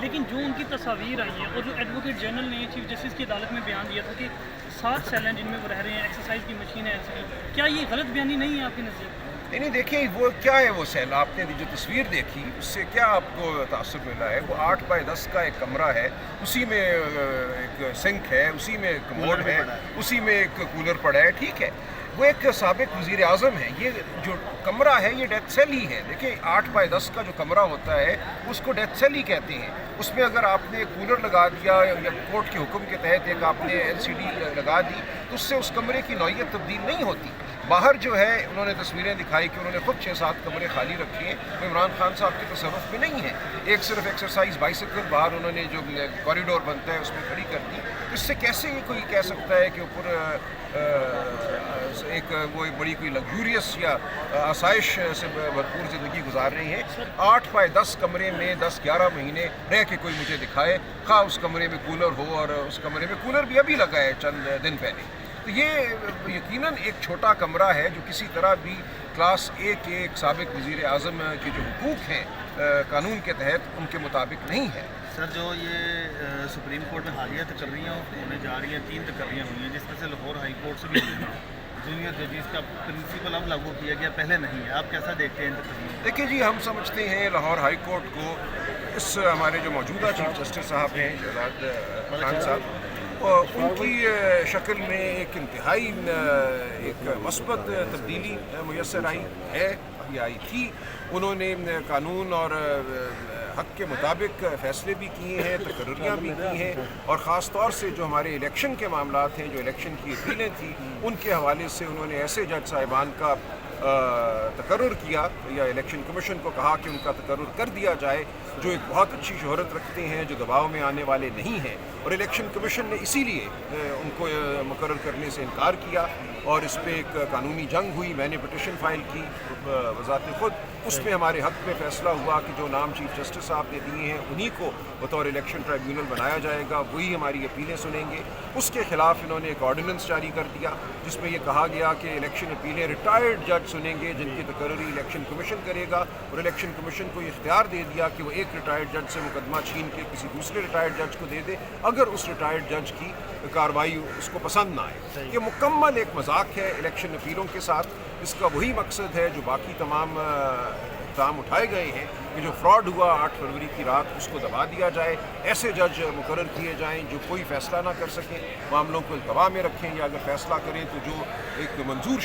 لیکن جو ان کی تصاویر آئی ہیں اور جو ایڈوکیٹ جنرل نے چیف جسٹس کی عدالت میں بیان دیا تھا کہ 7 سیل ہیں جن میں وہ رہ رہے ہیں، ایکسرسائز کی مشین ہے ایسی، کیا یہ غلط بیانی نہیں ہے آپ کے نزدیک؟ نہیں دیکھیں وہ کیا ہے، وہ سیل آپ نے جو تصویر دیکھی اس سے کیا آپ کو تاثر ملا ہے؟ وہ 8x10 کا ایک کمرہ ہے، اسی میں ایک سنک ہے، اسی میں ایک کموڈ ہے، اسی میں ایک کولر پڑا ہے، ٹھیک ہے۔ وہ ایک سابق وزیر اعظم ہے، یہ جو کمرہ ہے یہ ڈیتھ سیل ہی ہے۔ دیکھیں 8x10 کا جو کمرہ ہوتا ہے اس کو ڈیتھ سیل ہی کہتے ہیں۔ اس میں اگر آپ نے کولر لگا دیا یا کورٹ کے حکم کے تحت ایک آپ نے LCD لگا دی تو اس سے اس کمرے کی نوعیت تبدیل نہیں ہوتی۔ باہر جو ہے انہوں نے تصویریں دکھائی کہ انہوں نے خود 6-7 کمرے خالی رکھے ہیں، وہ عمران خان صاحب کے تصرف میں نہیں ہے۔ ایک صرف ایکسرسائز بائیسیکل باہر انہوں نے جو کوریڈور بنتا ہے اس میں کھڑی کر دی۔ اس سے کیسے یہ کوئی کہہ سکتا ہے کہ اوپر ایک وہ بڑی کوئی لگزوریس یا آسائش سے بھرپور زندگی گزار رہی ہیں؟ 8x10 کمرے میں 10-11 مہینے رہ کے کوئی مجھے دکھائے، خواہ اس کمرے میں کولر ہو، اور اس کمرے میں کولر بھی ابھی لگا ہے چند دن پہلے۔ تو یہ یقیناً ایک چھوٹا کمرہ ہے جو کسی طرح بھی کلاس اے کے ایک سابق وزیر اعظم کے جو حقوق ہیں قانون کے تحت ان کے مطابق نہیں ہے۔ سر جو یہ سپریم کورٹ میں حالیہ تقرریاں ہونے جا رہی ہیں، 3 تقرریاں ہوئی ہیں جس میں سے لاہور ہائی کورٹ سے بھی جونیئر ججز کا پرنسپل اب لاگو کیا گیا، پہلے نہیں ہے، آپ کیسا دیکھتے ہیں ان تقرریوں؟ دیکھیں جی، ہم سمجھتے ہیں لاہور ہائی کورٹ کو اس ہمارے جو موجودہ چیف جسٹس صاحب ہیں شہزاد خان صاحب، ان کی شکل میں ایک انتہائی ایک مثبت تبدیلی میسر آئی ہے یا آئی تھی۔ انہوں نے قانون اور حق کے مطابق فیصلے بھی کیے ہیں، تقرریاں بھی کی ہیں، اور خاص طور سے جو ہمارے الیکشن کے معاملات ہیں، جو الیکشن کی اپیلیں تھیں، ان کے حوالے سے انہوں نے ایسے جج صاحبان کا تقرر کیا یا الیکشن کمیشن کو کہا کہ ان کا تقرر کر دیا جائے جو ایک بہت اچھی شہرت رکھتے ہیں، جو دباؤ میں آنے والے نہیں ہیں، اور الیکشن کمیشن نے اسی لیے ان کو مقرر کرنے سے انکار کیا، اور اس پہ ایک قانونی جنگ ہوئی۔ میں نے پٹیشن فائل کی بذات خود، اس میں ہمارے حق میں فیصلہ ہوا کہ جو نام چیف جسٹس صاحب نے دیے ہیں انہی کو بطور الیکشن ٹرائیبیونل بنایا جائے گا، وہی ہماری اپیلیں سنیں گے۔ اس کے خلاف انہوں نے ایک آرڈیننس جاری کر دیا جس میں یہ کہا گیا کہ الیکشن اپیلیں ریٹائرڈ جج سنیں گے جن کی تقرری الیکشن کمیشن کرے گا، اور الیکشن کمیشن کو یہ اختیار دے دیا کہ وہ ایک ریٹائرڈ جج سے مقدمہ چھین کے کسی دوسرے ریٹائرڈ جج کو دے دے اگر اس ریٹائرڈ جج کی کارروائی اس کو پسند نہ آئے۔ یہ مکمل ایک مذاق ہے الیکشن اپیلوں کے ساتھ۔ اس کا وہی مقصد ہے جو باقی تمام اقدام اٹھائے گئے ہیں کہ جو فراڈ ہوا 8 فروری کی رات اس کو دبا دیا جائے، ایسے جج مقرر کیے جائیں جو کوئی فیصلہ نہ کر سکیں، معاملوں کو التوا میں رکھیں، یا اگر فیصلہ کریں تو جو ایک منظور